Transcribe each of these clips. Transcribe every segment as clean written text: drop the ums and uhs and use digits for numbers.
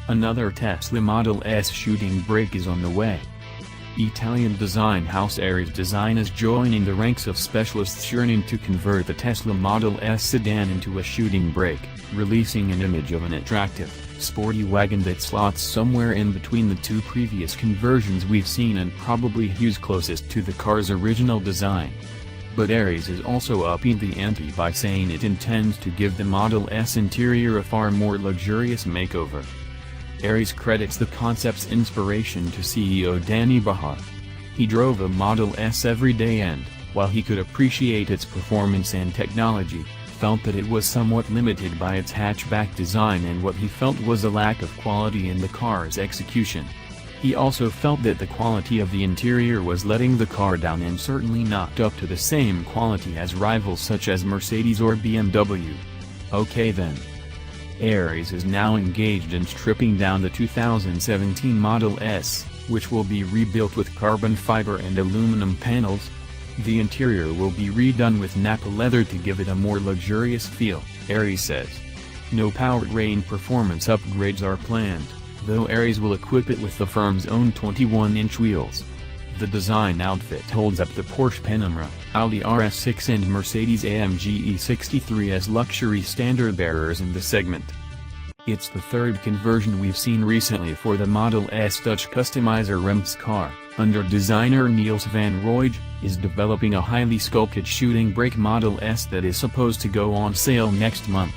Another Tesla Model S shooting brake is on the way. Italian design house Ares Design is joining the ranks of specialists yearning to convert the Tesla Model S sedan into a shooting brake, releasing an image of an attractive, sporty wagon that slots somewhere in between the two previous conversions we've seen and probably hews closest to the car's original design. But Ares is also upping the ante by saying it intends to give the Model S interior a far more luxurious makeover. Ares credits the concept's inspiration to CEO Danny Bahar. He drove a Model S every day and, while he could appreciate its performance and technology, felt that it was somewhat limited by its hatchback design and what he felt was a lack of quality in the car's execution. He also felt that the quality of the interior was letting the car down and certainly not up to the same quality as rivals such as Mercedes or BMW. Okay then. Ares is now engaged in stripping down the 2017 Model S, which will be rebuilt with carbon fiber and aluminum panels. The interior will be redone with Nappa leather to give it a more luxurious feel, Ares says. No powertrain performance upgrades are planned, though Ares will equip it with the firm's own 21-inch wheels. The design outfit holds up the Porsche Panamera, Audi RS6 and Mercedes-AMG E63 as luxury standard-bearers in the segment. It's the third conversion we've seen recently for the Model S. Dutch customizer Rem's car, under designer Niels van Rooij, is developing a highly sculpted shooting brake Model S that is supposed to go on sale next month.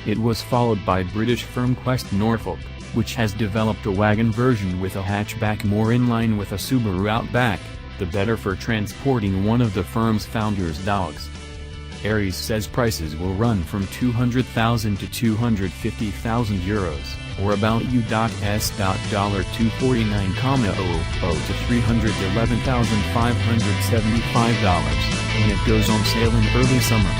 It was followed by British firm Quest Norfolk, which has developed a wagon version with a hatchback more in line with a Subaru Outback, the better for transporting one of the firm's founders' dogs. Ares says prices will run from €200,000 to €250,000, or about $249,000 to $311,575, when it goes on sale in early summer.